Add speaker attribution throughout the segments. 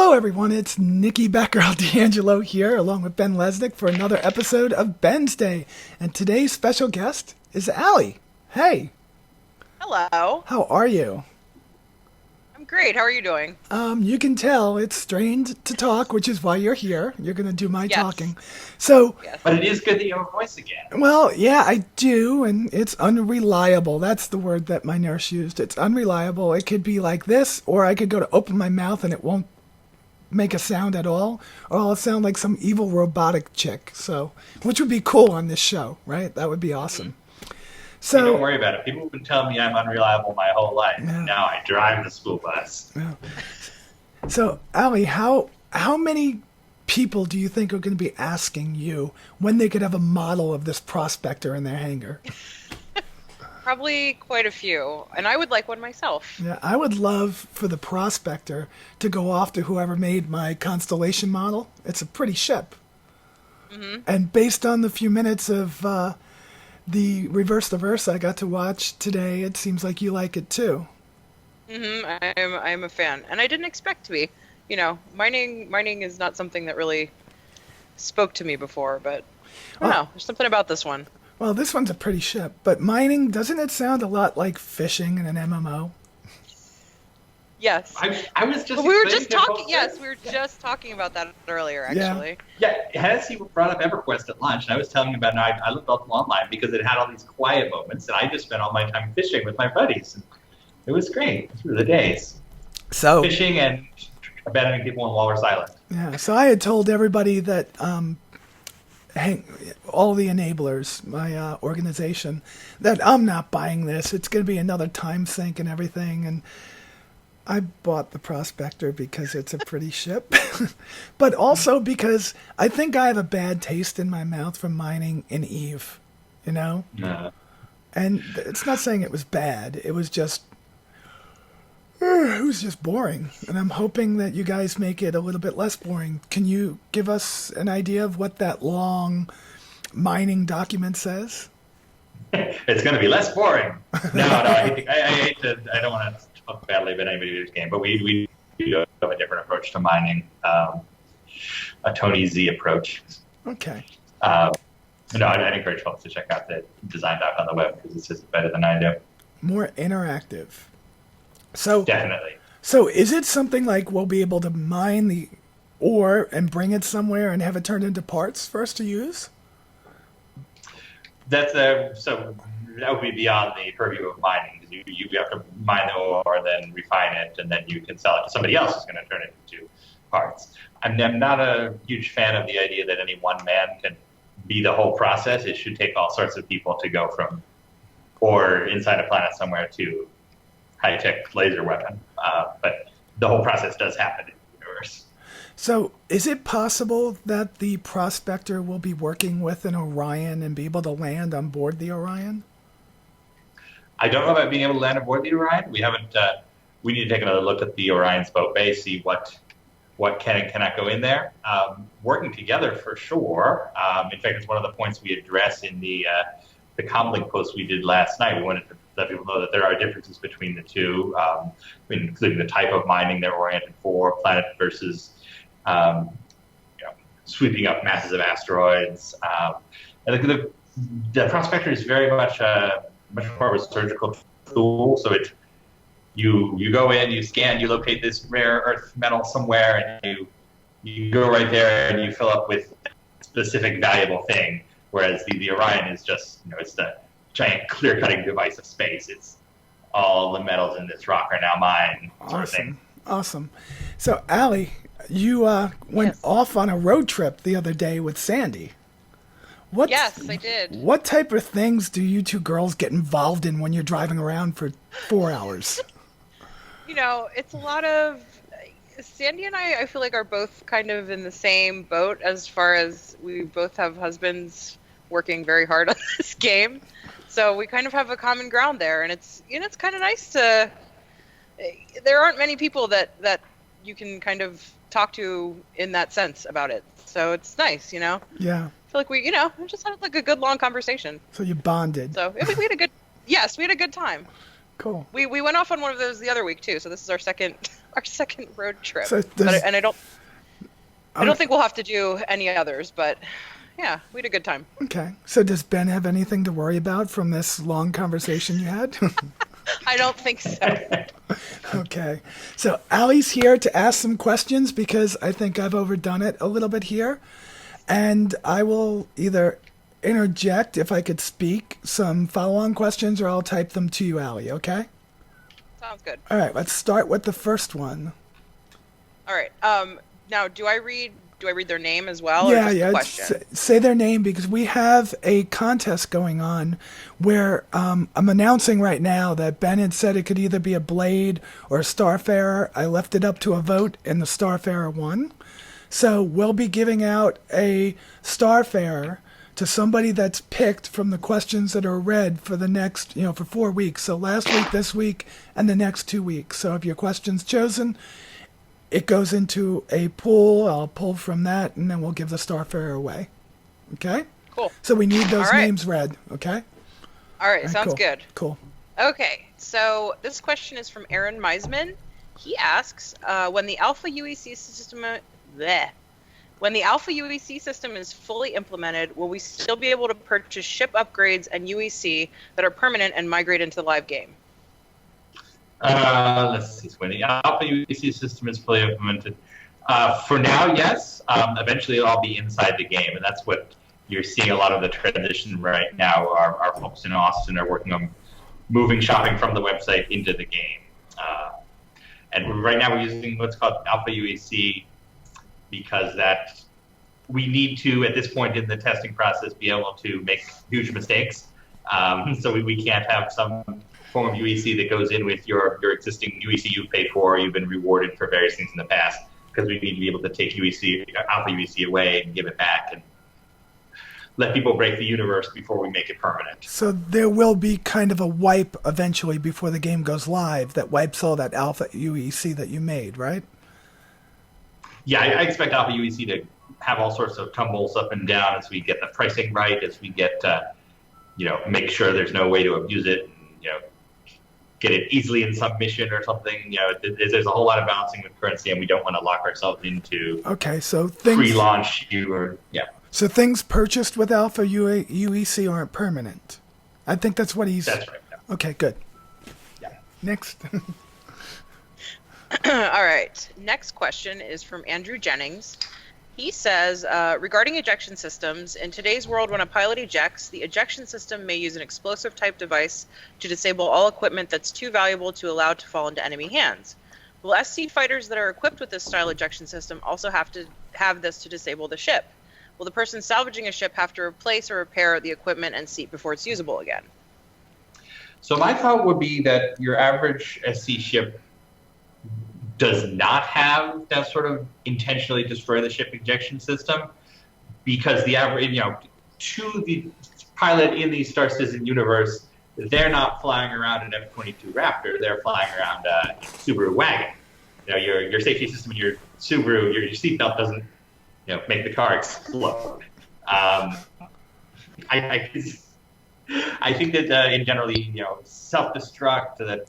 Speaker 1: Hello, everyone. It's Nikki Batgirl D'Angelo here, along with Ben Lesnick, for another episode of Bensday. And today's special guest is Allie. Hey.
Speaker 2: Hello.
Speaker 1: How are you?
Speaker 2: I'm great. How are you doing?
Speaker 1: You can tell it's strained to talk, which is why you're here. You're going to do my
Speaker 2: Yes.
Speaker 1: talking. So,
Speaker 2: Yes.
Speaker 3: But it is good that you have a voice again.
Speaker 1: well, yeah, I do, and it's unreliable. That's the word that my nurse used. It's unreliable. It could be like this, or I could go to open my mouth and it won't make a sound at all, or I'll sound like some evil robotic chick. So, which would be cool on this show, right? That would be awesome.
Speaker 3: Hey, don't
Speaker 1: So,
Speaker 3: worry about it. People have been telling me I'm unreliable my whole life.
Speaker 1: Yeah.
Speaker 3: Now I drive the school bus.
Speaker 1: so Allie, how many people do you think are going to be asking you when they could have a model of this Prospector in their hangar?
Speaker 2: Probably quite a few, and I would like one myself.
Speaker 1: Yeah, I would love for the Prospector to go off to whoever made my Constellation model. It's a pretty ship. And based on the few minutes of the Reverse the Verse I got to watch today, it seems like you like it too.
Speaker 2: I'm a fan, and I didn't expect to be. You know, mining is not something that really spoke to me before, but I don't know. There's something about this one.
Speaker 1: Well, this one's a pretty ship, but mining, doesn't it sound a lot like fishing in an MMO?
Speaker 2: Yes.
Speaker 3: I was just.
Speaker 2: We were
Speaker 3: explaining
Speaker 2: just
Speaker 3: to
Speaker 2: talking.
Speaker 3: folks
Speaker 2: Yes,
Speaker 3: that-
Speaker 2: we were just talking about that earlier,
Speaker 1: Yeah.
Speaker 2: actually.
Speaker 3: Yeah, Hennessy brought up EverQuest at lunch, and I was telling him about it. I looked up online because it had all these quiet moments, and I just spent all my time fishing with my buddies. And it was great through the days.
Speaker 1: So,
Speaker 3: Fishing and abandoning people in Walrus Island.
Speaker 1: yeah, so I had told everybody that all the enablers, my organization, that I'm not buying this. It's going to be another time sink and everything. And I bought the Prospector because it's a pretty ship, but also because I think I have a bad taste in my mouth from mining in Eve, you know? And it's not saying it was bad. It was just boring. And I'm hoping that you guys make it a little bit less boring. Can you give us an idea of what that long mining document says?
Speaker 3: It's going to be less boring. No, I hate to. I don't want to talk badly about anybody's game, but we do have a different approach to mining, a Tony Z approach.
Speaker 1: Okay.
Speaker 3: No, I'd encourage folks to check out the design doc on the web because it's just better than I do.
Speaker 1: More interactive. So
Speaker 3: Definitely.
Speaker 1: So is it something like we'll be able to mine the ore and bring it somewhere and have it turned into parts for us to use?
Speaker 3: That's so that would be beyond the purview of mining because you have to mine the ore, then refine it, and then you can sell it to somebody else who's going to turn it into parts. I'm not a huge fan of the idea that any one man can be the whole process. It should take all sorts of people to go from ore inside a planet somewhere to high-tech laser weapon. But the whole process does happen in the universe.
Speaker 1: So is it possible that the Prospector will be working with an Orion and be able to land on board the Orion?
Speaker 3: I don't know about being able to land aboard the Orion. We haven't. We need to take another look at the Orion's boat bay, see what can and cannot go in there. Working together for sure. In fact, it's one of the points we address in the comlink post we did last night. We wanted to let people know that there are differences between the two, including the type of mining they're oriented for, planet versus sweeping up masses of asteroids. And the Prospector is very much more of a surgical tool. So you go in, you scan, you locate this rare earth metal somewhere, and you go right there and you fill up with a specific valuable thing. Whereas the Orion is just, it's the giant clear-cutting device of space. It's all the metals in this rock are now mine, sort of thing.
Speaker 1: Awesome. So, Allie, you went off on a road trip the other day with Sandy.
Speaker 2: Yes, I did.
Speaker 1: What type of things do you two girls get involved in when you're driving around for 4 hours?
Speaker 2: It's a lot of... Sandy and I feel like, are both kind of in the same boat as far as we both have husbands working very hard on this game. So we kind of have a common ground there. And it's kind of nice to... There aren't many people that you can kind of talk to in that sense about it. So it's nice,
Speaker 1: Yeah.
Speaker 2: I feel like we just had like a good long conversation.
Speaker 1: So you bonded.
Speaker 2: So we had a good... Yes, we had a good time.
Speaker 1: Cool.
Speaker 2: We went off on one of those the other week too, so this is our second road trip.
Speaker 1: So
Speaker 2: I don't think we'll have to do any others, but yeah, we had a good time.
Speaker 1: Okay. So does Ben have anything to worry about from this long conversation you had?
Speaker 2: I don't think so.
Speaker 1: Okay. So Allie's here to ask some questions because I think I've overdone it a little bit here. And I will either interject, if I could speak, some follow-on questions, or I'll type them to you, Allie, okay?
Speaker 2: Sounds good.
Speaker 1: All right, let's start with the first one.
Speaker 2: All right. Now, do I read their name as well?
Speaker 1: Yeah,
Speaker 2: or just
Speaker 1: yeah.
Speaker 2: The question?
Speaker 1: Say their name, because we have a contest going on where I'm announcing right now that Ben had said it could either be a Blade or a Starfarer. I left it up to a vote, and the Starfarer won. So we'll be giving out a Starfarer to somebody that's picked from the questions that are read for the next, for 4 weeks. So last week, this week, and the next 2 weeks. So if your question's chosen, it goes into a pool. I'll pull from that, and then we'll give the Starfarer away. Okay?
Speaker 2: Cool.
Speaker 1: So we need those
Speaker 2: All right.
Speaker 1: names read. Okay?
Speaker 2: All right, sounds
Speaker 1: cool.
Speaker 2: good.
Speaker 1: Cool.
Speaker 2: Okay, so this question is from Aaron Meisman. He asks, when the Alpha UEC system is fully implemented, will we still be able to purchase ship upgrades and UEC that are permanent and migrate into the live game?
Speaker 3: Let's see. When the Alpha UEC system is fully implemented, for now, yes. Eventually, it'll all be inside the game, and that's what you're seeing. A lot of the transition right now. Our folks in Austin are working on moving shopping from the website into the game. And right now, we're using what's called Alpha UEC because that we need to, at this point in the testing process, be able to make huge mistakes. So we can't have some form of UEC that goes in with your existing UEC you've paid for, you've been rewarded for various things in the past, because we need to be able to take Alpha UEC away and give it back and let people break the universe before we make it permanent.
Speaker 1: So there will be kind of a wipe eventually before the game goes live that wipes all that Alpha UEC that you made, right?
Speaker 3: Yeah, I expect Alpha UEC to have all sorts of tumbles up and down as we get the pricing right, as we get, make sure there's no way to abuse it, and, get it easily in some mission or something. There's a whole lot of balancing with currency, and we don't want to lock ourselves into pre-launch.
Speaker 1: So things purchased with Alpha UEC aren't permanent. I think that's what he's...
Speaker 3: That's right. Yeah.
Speaker 1: Okay, good.
Speaker 3: Yeah.
Speaker 1: Next.
Speaker 2: All right. Next question is from Andrew Jennings. He says, regarding ejection systems, in today's world, when a pilot ejects, the ejection system may use an explosive-type device to disable all equipment that's too valuable to allow to fall into enemy hands. Will SC fighters that are equipped with this style ejection system also have to have this to disable the ship? Will the person salvaging a ship have to replace or repair the equipment and seat before it's usable again?
Speaker 3: So my thought would be that your average SC ship does not have that sort of intentionally destroy the ship ejection system, because the average, to the pilot in the Star Citizen universe, they're not flying around an F-22 Raptor, they're flying around a Subaru wagon. Your safety system in your Subaru, your seatbelt doesn't, make the car explode. I think that in generally, self-destruct, that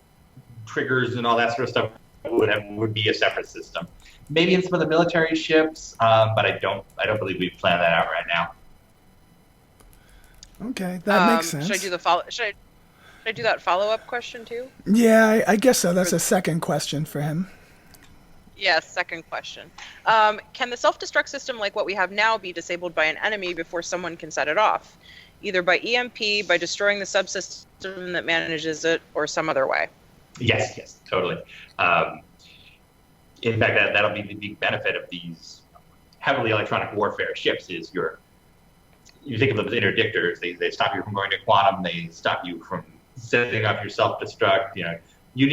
Speaker 3: triggers and all that sort of stuff would be a separate system. Maybe in some of the military ships, but I don't believe we've planned that out right now.
Speaker 1: Okay, that makes sense.
Speaker 2: Should I do that follow-up question too?
Speaker 1: Yeah, I guess so. That's a second question for him.
Speaker 2: Yes, second question. Can the self-destruct system like what we have now be disabled by an enemy before someone can set it off? Either by EMP, by destroying the subsystem that manages it, or some other way?
Speaker 3: Yes, totally. In fact, that'll be the big benefit of these heavily electronic warfare ships is you think of them as interdictors. They stop you from going to quantum. They stop you from setting off your self-destruct. You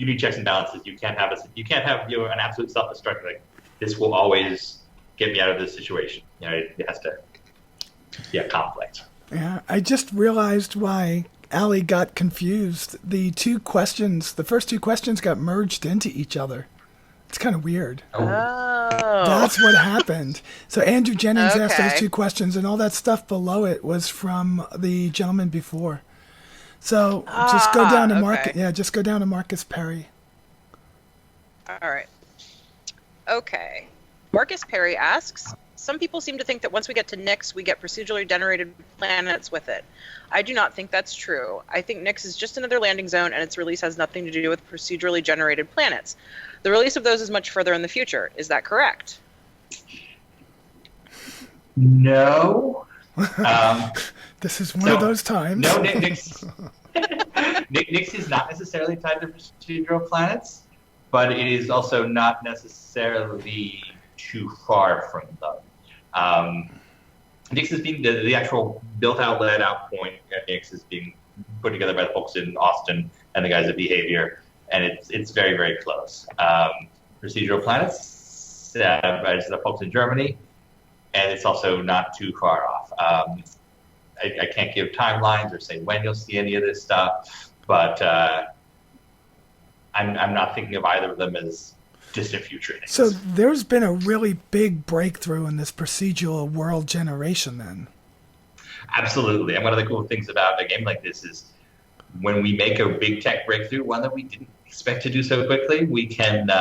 Speaker 3: need checks and balances. You can't have an absolute self-destruct like this will always get me out of this situation. It has to be a conflict.
Speaker 1: Yeah, I just realized why Allie got confused. The first two questions got merged into each other. It's kind of weird.
Speaker 2: Oh.
Speaker 1: That's what happened. So Andrew Jennings asked
Speaker 2: Okay.
Speaker 1: those two questions, and all that stuff below it was from the gentleman before. So just go down to
Speaker 2: okay.
Speaker 1: just go down to Marcus Perry.
Speaker 2: All right. Okay. Marcus Perry asks, some people seem to think that once we get to Nyx, we get procedurally generated planets with it. I do not think that's true. I think Nyx is just another landing zone, and its release has nothing to do with procedurally generated planets. The release of those is much further in the future. Is that correct?
Speaker 3: No.
Speaker 1: This is one of those times.
Speaker 3: No, Nyx is not necessarily tied to procedural planets, but it is also not necessarily too far from them. Nyx is being the actual built-out, laid-out point at Nyx is being put together by the folks in Austin and the guys at Behavior, and it's very, very close. Procedural Planets by the folks in Germany, and it's also not too far off. I can't give timelines or say when you'll see any of this stuff, but I'm not thinking of either of them as distant future things.
Speaker 1: So there's been a really big breakthrough in this procedural world generation then.
Speaker 3: Absolutely. And one of the cool things about a game like this is when we make a big tech breakthrough, one that we didn't expect to do so quickly, we can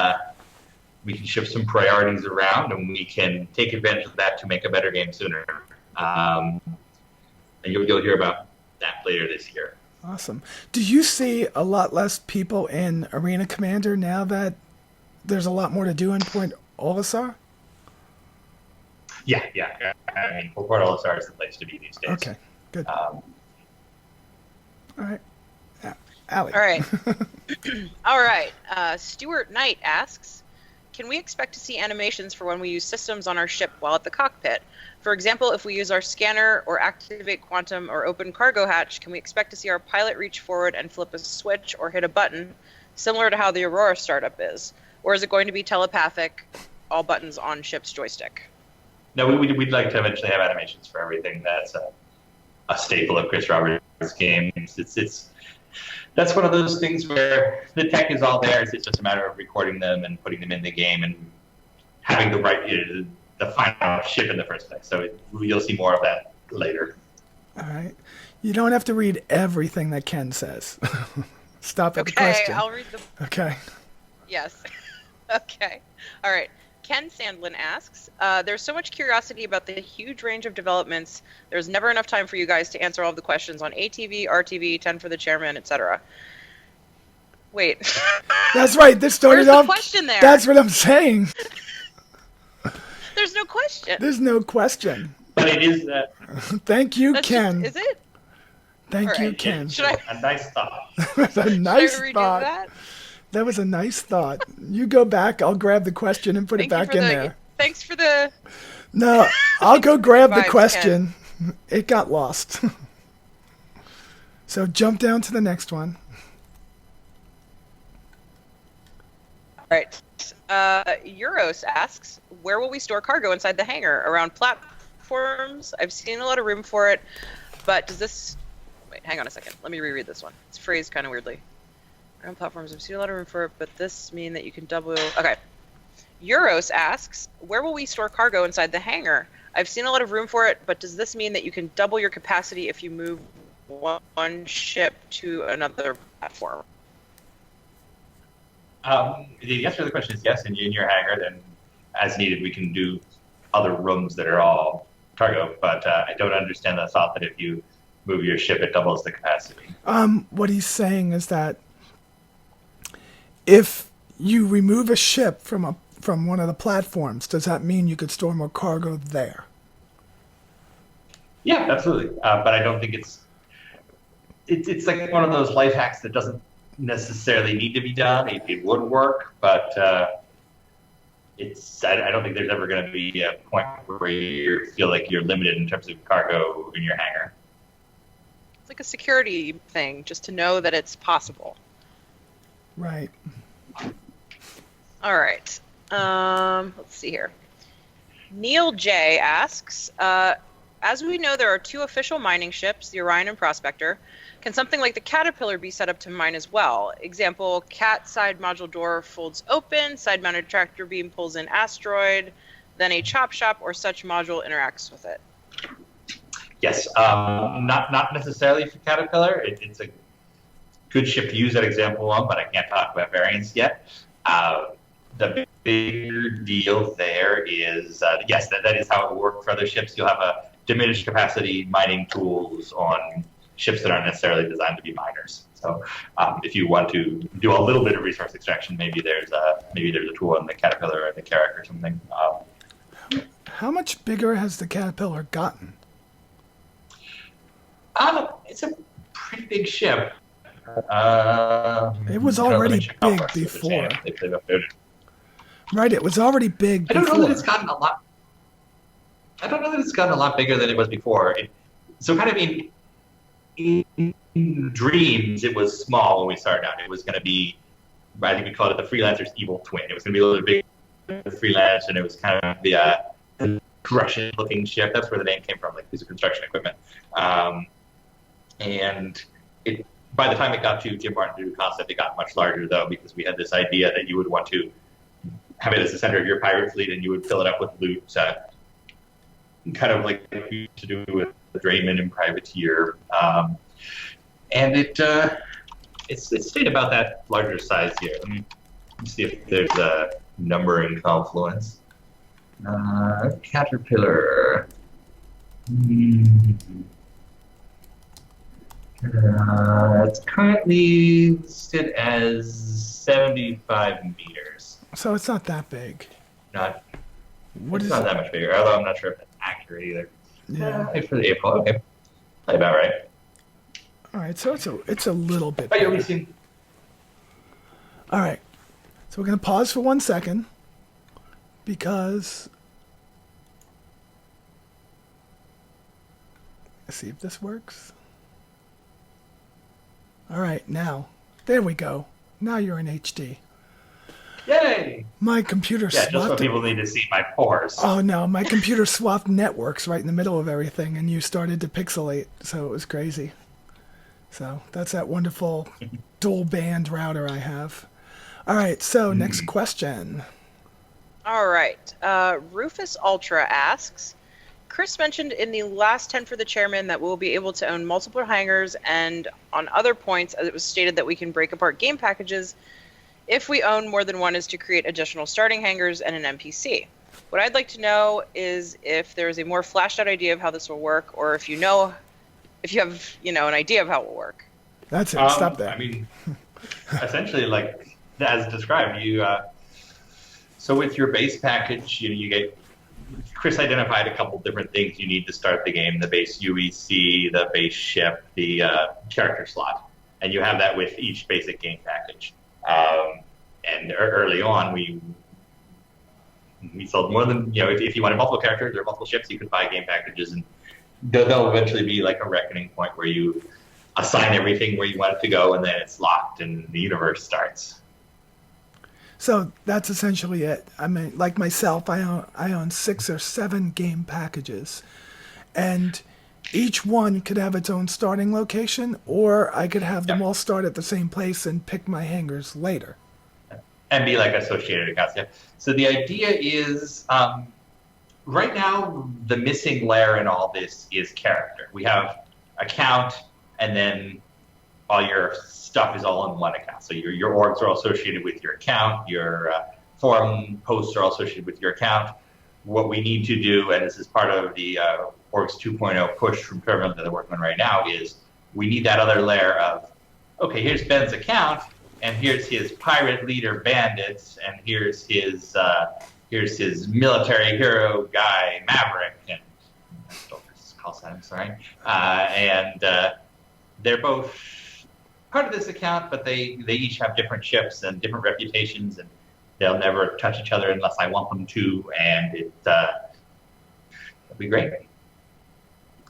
Speaker 3: shift some priorities around and we can take advantage of that to make a better game sooner. And you'll hear about that later this year.
Speaker 1: Awesome. Do you see a lot less people in Arena Commander now that there's a lot more to do in Point Olisar?
Speaker 3: Yeah. I mean, Port Olisar is the place to be these days.
Speaker 1: Okay, good. All right. Allie.
Speaker 2: All right. All right. Stuart Knight asks, can we expect to see animations for when we use systems on our ship while at the cockpit? For example, if we use our scanner or activate quantum or open cargo hatch, can we expect to see our pilot reach forward and flip a switch or hit a button, similar to how the Aurora startup is? Or is it going to be telepathic, all buttons on ship's joystick?
Speaker 3: No, we'd like to eventually have animations for everything. That's a staple of Chris Roberts' games. That's one of those things where the tech is all there. It's just a matter of recording them and putting them in the game and having the final ship in the first place. So you'll see more of that later.
Speaker 1: All right. You don't have to read everything that Ken says. Stop at the question.
Speaker 2: Okay, I'll read the...
Speaker 1: Okay.
Speaker 2: Yes. Okay. All right. Ken Sandlin asks, there's so much curiosity about the huge range of developments. There's never enough time for you guys to answer all of the questions on ATV, RTV, 10 for the chairman, etc. Wait.
Speaker 1: That's right. This started
Speaker 2: Where's
Speaker 1: off.
Speaker 2: the question there?
Speaker 1: That's what I'm saying.
Speaker 2: There's no question.
Speaker 1: There's no question.
Speaker 3: But it is that.
Speaker 1: Thank you, Ken.
Speaker 2: Is it?
Speaker 1: Thank you,
Speaker 2: right.
Speaker 1: Ken.
Speaker 2: Should I?
Speaker 3: A nice thought.
Speaker 1: That's a nice
Speaker 2: Should I redo
Speaker 1: thought.
Speaker 2: that?
Speaker 1: That was a nice thought. You go back. I'll grab the question and put it back in there.
Speaker 2: Thanks for the...
Speaker 1: No, I'll go grab the
Speaker 2: Vibes,
Speaker 1: question. It got lost. So jump down to the next one.
Speaker 2: All right. Euros asks, where will we store cargo inside the hangar? Around platforms? I've seen a lot of room for it, but does this... Wait, hang on a second. Let me reread this one. It's phrased kind of weirdly. Around platforms, I've seen a lot of room for it, but this mean that you can double... Okay. Euros asks, where will we store cargo inside the hangar? I've seen a lot of room for it, but does this mean that you can double your capacity if you move one ship to another platform?
Speaker 3: The answer to the question is yes. In your hangar, then as needed, we can do other rooms that are all cargo, but I don't understand the thought that if you move your ship, it doubles the capacity.
Speaker 1: What he's saying is that if you remove a ship from one of the platforms, does that mean you could store more cargo there?
Speaker 3: Yeah, absolutely. But I don't think it's like one of those life hacks that doesn't necessarily need to be done. It would work, but I don't think there's ever going to be a point where you feel like you're limited in terms of cargo in your hangar.
Speaker 2: It's like a security thing, just to know that it's possible.
Speaker 1: Right.
Speaker 2: All right. Let's see here. Neil J asks, as we know, there are two official mining ships, the Orion and Prospector. Can something like the Caterpillar be set up to mine as well? Example, Cat side module door folds open, side-mounted tractor beam pulls in asteroid, then a chop shop or such module interacts with it.
Speaker 3: Yes, not necessarily for Caterpillar. It's a good ship to use that example on, but I can't talk about variants yet. The bigger deal there is, yes, that is how it will work for other ships. You'll have a diminished capacity mining tools on ships that aren't necessarily designed to be miners. So if you want to do a little bit of resource extraction, maybe there's a tool on the Caterpillar or the Carrack or something.
Speaker 1: How much bigger has the Caterpillar gotten?
Speaker 3: It's a pretty big ship.
Speaker 1: It was already big before. Right, it was already big before.
Speaker 3: I don't know that it's gotten a lot. I don't know that it's gotten a lot bigger than it was before. So kind of in dreams, it was small when we started out. It was going to be, I think we called it the Freelancer's evil twin. It was going to be a little bit bigger than the Freelance, and it was kind of the Russian-looking ship. That's where the name came from, like piece of construction equipment. And by the time it got to Jim Martin to do concept, it got much larger, though, because we had this idea that you would want to have it as the center of your pirate fleet, and you would fill it up with loot, kind of like you used to do with the Drayman and Privateer. And it stayed about that larger size here. Let me see if there's a numbering confluence. Caterpillar. It's currently listed as 75 meters.
Speaker 1: So it's not that big.
Speaker 3: Not that much bigger, although I'm not sure if that's accurate either.
Speaker 1: Yeah.
Speaker 3: For the April, okay. Probably about right.
Speaker 1: All right, so it's a little bit
Speaker 3: But
Speaker 1: bigger.
Speaker 3: you'll be seeing.
Speaker 1: All right, so we're going to pause for 1 second because let's see if this works. All right, now there we go. Now you're in HD.
Speaker 3: Yay!
Speaker 1: My computer
Speaker 3: just so people need to see my pores.
Speaker 1: Oh no, my computer swapped networks right in the middle of everything, and you started to pixelate, so it was crazy. So that's that wonderful dual band router I have. All right, so next question.
Speaker 2: All right. Rufus Ultra asks, Chris mentioned in the last 10 for the chairman that we'll be able to own multiple hangars, and on other points, as it was stated that we can break apart game packages if we own more than one is to create additional starting hangars and an NPC. What I'd like to know is if there's a more flashed out idea of how this will work, or if you have, an idea of how it will work.
Speaker 1: That's it. Stop there.
Speaker 3: I mean, essentially, like as described, so with your base package, you get. Chris identified a couple different things you need to start the game: the base UEC, the base ship, the character slot, and you have that with each basic game package. And early on, we sold more than, if you wanted multiple characters or multiple ships, you could buy game packages, and there'll eventually be like a reckoning point where you assign everything where you want it to go, and then it's locked and the universe starts.
Speaker 1: So that's essentially it. I mean, like myself, I own 6 or 7 game packages, and each one could have its own starting location, or I could have them all start at the same place and pick my hangars later.
Speaker 3: And be like associated accounts. Yeah. So the idea is, right now, the missing layer in all this is character. We have account, and then all your stuff is all in one account. So your orgs are all associated with your account, your forum posts are all associated with your account. What we need to do, and this is part of the Orgs 2.0 push from Terminal that they're working on right now, is we need that other layer of, okay, here's Ben's account, and here's his pirate leader bandits, and here's his military hero guy Maverick, and call sign, sorry, and they're both part of this account, but they each have different ships and different reputations, and they'll never touch each other unless I want them to, and it'll be great.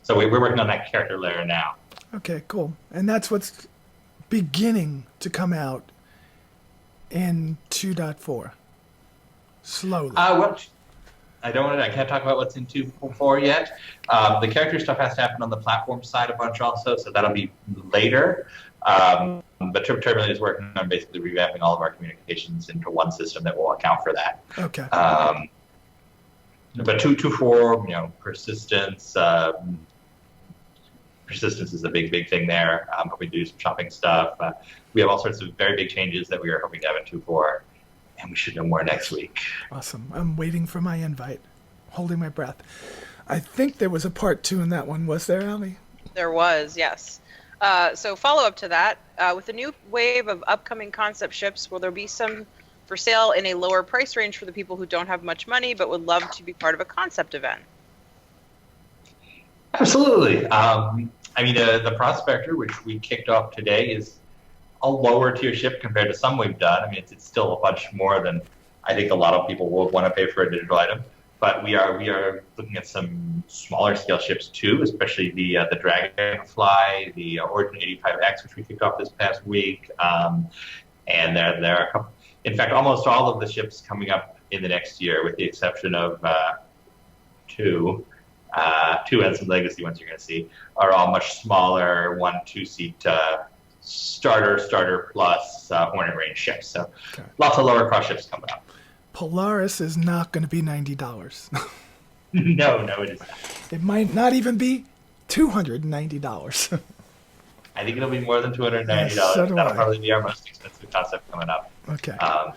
Speaker 3: So we're working on that character layer now.
Speaker 1: Okay, cool. And that's what's beginning to come out in 2.4. Slowly.
Speaker 3: I can't talk about what's in 2.4 yet. The character stuff has to happen on the platform side a bunch also, so that'll be later. But Turbulent is working on basically revamping all of our communications into one system that will account for that.
Speaker 1: Okay.
Speaker 3: But 2.4, persistence, persistence is a big thing there. Hoping to do some shopping stuff. We have all sorts of very big changes that we are hoping to have in 2.4, and we should know more next week.
Speaker 1: Awesome. I'm waiting for my invite, holding my breath. I think there was a part 2 in that one. Was there, Allie?
Speaker 2: There was, yes. So follow up to that, with the new wave of upcoming concept ships, will there be some for sale in a lower price range for the people who don't have much money but would love to be part of a concept event?
Speaker 3: Absolutely. The Prospector, which we kicked off today, is a lower tier ship compared to some we've done. I mean, it's still a bunch more than I think a lot of people will want to pay for a digital item. But we are looking at some smaller scale ships too, especially the Dragonfly, the Origin 85X, which we kicked off this past week. And there are a couple, in fact, almost all of the ships coming up in the next year, with the exception of two and some legacy ones you're going to see, are all much smaller 1-2 seat starter plus Hornet range ships. So lots of lower cost ships coming up.
Speaker 1: Polaris is not going to be $90.
Speaker 3: No, it is not.
Speaker 1: It might not even be $290.
Speaker 3: I think it'll be more than $290.
Speaker 1: Yes, so do
Speaker 3: That'll
Speaker 1: I.
Speaker 3: probably be our most expensive concept coming up.
Speaker 1: Okay. All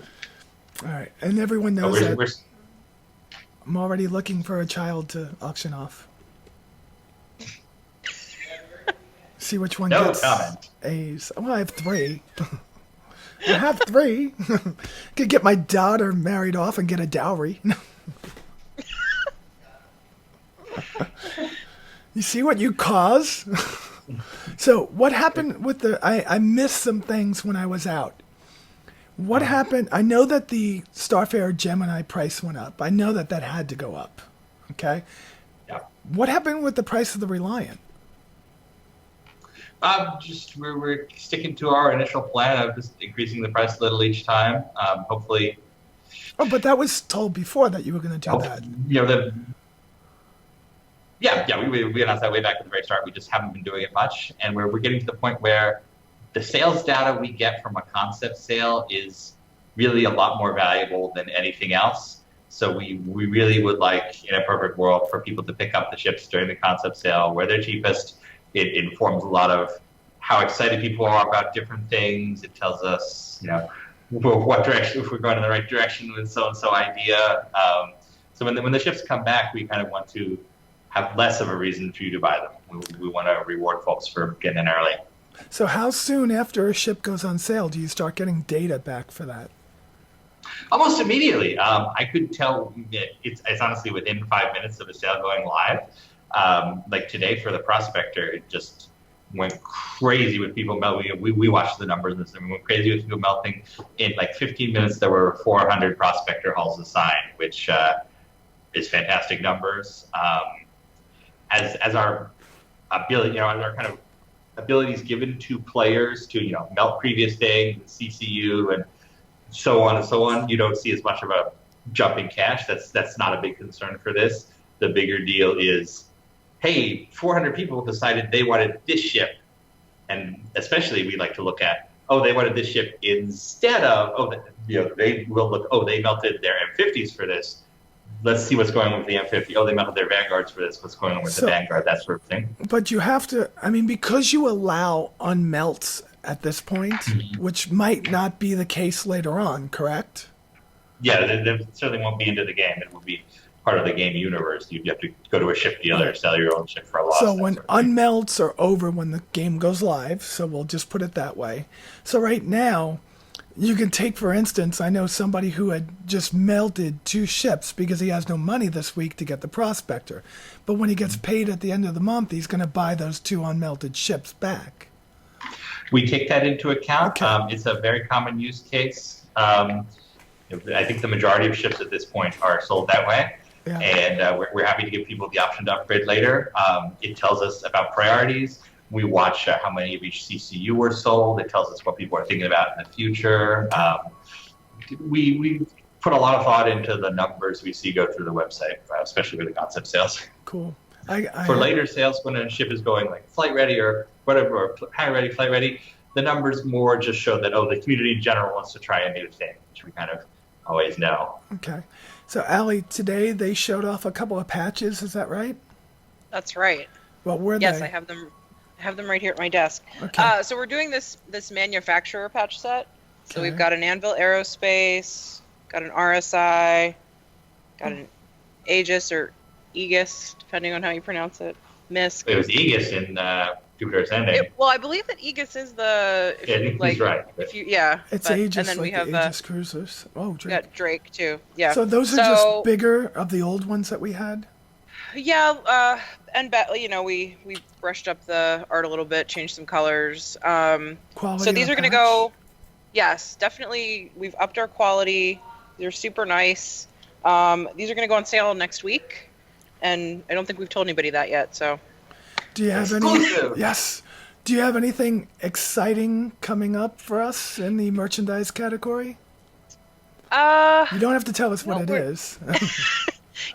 Speaker 1: right. And everyone knows that I'm already looking for a child to auction off. See which one
Speaker 3: No
Speaker 1: gets
Speaker 3: comment.
Speaker 1: A's. Well, I have 3. I have 3. Could get my daughter married off and get a dowry. You see what you cause? So what happened with I missed some things when I was out. What happened? I know that the Starfarer Gemini price went up. I know that had to go up. Okay.
Speaker 3: Yeah.
Speaker 1: What happened with the price of the Reliant?
Speaker 3: We're sticking to our initial plan of just increasing the price a little each time. Hopefully.
Speaker 1: Oh, but that was told before that you were going to do that.
Speaker 3: We announced that way back at the very start. We just haven't been doing it much, and we're getting to the point where the sales data we get from a concept sale is really a lot more valuable than anything else. So we really would like, in a perfect world, for people to pick up the ships during the concept sale where they're cheapest. It informs a lot of how excited people are about different things. It tells us, what direction, if we're going in the right direction with so-and-so idea. So when the ships come back, we kind of want to have less of a reason for you to buy them. We want to reward folks for getting in early.
Speaker 1: So how soon after a ship goes on sale do you start getting data back for that?
Speaker 3: Almost immediately. I could tell it's honestly within 5 minutes of the sale going live. Like today for the Prospector, it just went crazy with people melting. We watched the numbers and it went crazy with people melting. In like 15 minutes, there were 400 Prospector hulls assigned, which is fantastic numbers. As our ability, as our kind of abilities given to players to melt previous things, CCU, and so on, you don't see as much of a jump in cash. That's not a big concern for this. The bigger deal is, hey, 400 people decided they wanted this ship, and especially we like to look at, they wanted this ship instead of, they will look, they melted their M50s for this. Let's see what's going on with the M50. They melted their Vanguards for this. What's going on with the Vanguard? That sort of thing.
Speaker 1: But you have to, because you allow unmelts at this point, which might not be the case later on, correct?
Speaker 3: Yeah, there certainly won't be into the game. It will be part of the game universe. You have to go to a ship dealer, sell your own ship for a loss.
Speaker 1: So when unmelts are over when the game goes live, so we'll just put it that way. So right now, you can take, for instance, I know somebody who had just melted 2 ships because he has no money this week to get the Prospector. But when he gets paid at the end of the month, he's going to buy those 2 unmelted ships back.
Speaker 3: We take that into account.
Speaker 1: Okay.
Speaker 3: It's a very common use case. I think the majority of ships at this point are sold that way. Yeah. And we're happy to give people the option to upgrade later. It tells us about priorities. We watch how many of each CCU were sold. It tells us what people are thinking about in the future. We put a lot of thought into the numbers we see go through the website, especially with the concept sales.
Speaker 1: Cool.
Speaker 3: For later sales, when a ship is going like flight ready or whatever, or power ready, flight ready, the numbers more just show that, the community in general wants to try a new thing, which we kind of always know.
Speaker 1: Okay. So, Allie, today they showed off a couple of patches. Is that right?
Speaker 2: That's right.
Speaker 1: What were they?
Speaker 2: Yes, I have them have them right here at my desk.
Speaker 1: Okay.
Speaker 2: So we're doing this manufacturer patch set. So
Speaker 1: Okay.
Speaker 2: we've got an Anvil Aerospace, got an RSI, got an Aegis or Aegis, depending on how you pronounce it. MISC.
Speaker 3: It was Aegis in Jupiter Ascending.
Speaker 2: Well, I believe that Aegis is the.
Speaker 3: Yeah, I think he's right.
Speaker 2: If you, yeah.
Speaker 1: It's
Speaker 2: but,
Speaker 1: Aegis,
Speaker 2: and then
Speaker 1: like
Speaker 2: we have
Speaker 1: the Aegis cruisers. Oh,
Speaker 2: we
Speaker 1: Drake.
Speaker 2: got Drake too. Yeah.
Speaker 1: So those are just bigger of the old ones that we had?
Speaker 2: Yeah, and we brushed up the art a little bit, changed some colors.
Speaker 1: Quality
Speaker 2: So these
Speaker 1: of
Speaker 2: are going to
Speaker 1: patch?
Speaker 2: go. Yes, definitely. We've upped our quality. They're super nice. These are going to go on sale next week, and I don't think we've told anybody that yet. So.
Speaker 1: Do you have
Speaker 3: Exclusive.
Speaker 1: Yes. Do you have anything exciting coming up for us in the merchandise category? You don't have to tell us what it is.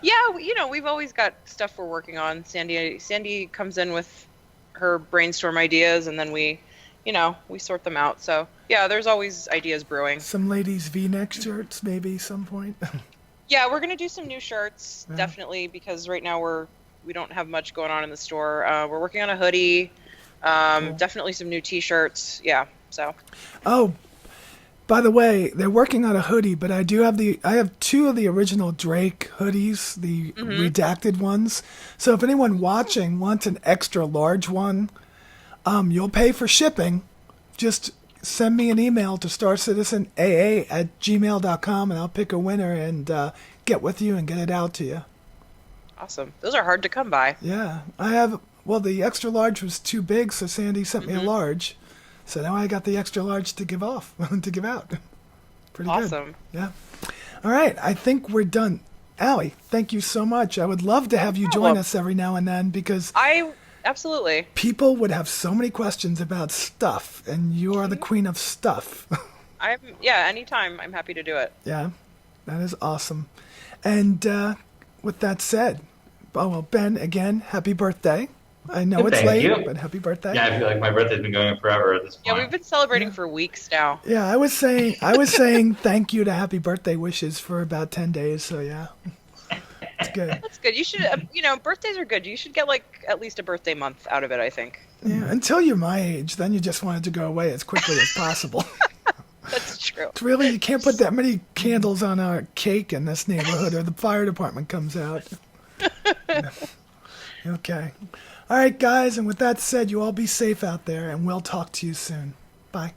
Speaker 2: Yeah, we've always got stuff we're working on. Sandy comes in with her brainstorm ideas, and then we sort them out. So yeah, there's always ideas brewing.
Speaker 1: Some ladies' V-neck shirts, maybe some point.
Speaker 2: Yeah, we're gonna do some new shirts,
Speaker 1: Yeah.
Speaker 2: definitely, because right now we don't have much going on in the store. We're working on a hoodie,
Speaker 1: Cool.
Speaker 2: definitely some new T-shirts. Yeah, so.
Speaker 1: Oh, by the way, they're working on a hoodie, but I have two of the original Drake hoodies, the redacted ones. So if anyone watching wants an extra large one, you'll pay for shipping. Just send me an email to starcitizenaa@gmail.com, and I'll pick a winner and get with you and get it out to you.
Speaker 2: Awesome. Those are hard to come by.
Speaker 1: Yeah, I have. Well, the extra large was too big, so Sandy sent me a large. So now I got the extra large to give off, to give out. Pretty good.
Speaker 2: Awesome.
Speaker 1: Yeah. All right, I think we're done. Allie, thank you so much. I would love to have you join us every now and then because
Speaker 2: Absolutely.
Speaker 1: people would have so many questions about stuff, and you are the queen of stuff.
Speaker 2: Anytime. I'm happy to do it.
Speaker 1: Yeah, that is awesome. And with that said, Ben, again, happy birthday. I know it's
Speaker 3: Thank
Speaker 1: late,
Speaker 3: you.
Speaker 1: but happy birthday.
Speaker 3: Yeah, I feel like my birthday's been going on forever at this point.
Speaker 2: Yeah, we've been celebrating for weeks now.
Speaker 1: Yeah, I was saying thank you to happy birthday wishes for about 10 days, so yeah. It's good.
Speaker 2: That's good. You should, birthdays are good. You should get at least a birthday month out of it, I think.
Speaker 1: Yeah, until you're my age, then you just want it to go away as quickly as possible.
Speaker 2: That's true.
Speaker 1: It's really, you can't put that many candles on a cake in this neighborhood or the fire department comes out. Yeah. Okay. All right, guys, and with that said, you all be safe out there, and we'll talk to you soon. Bye.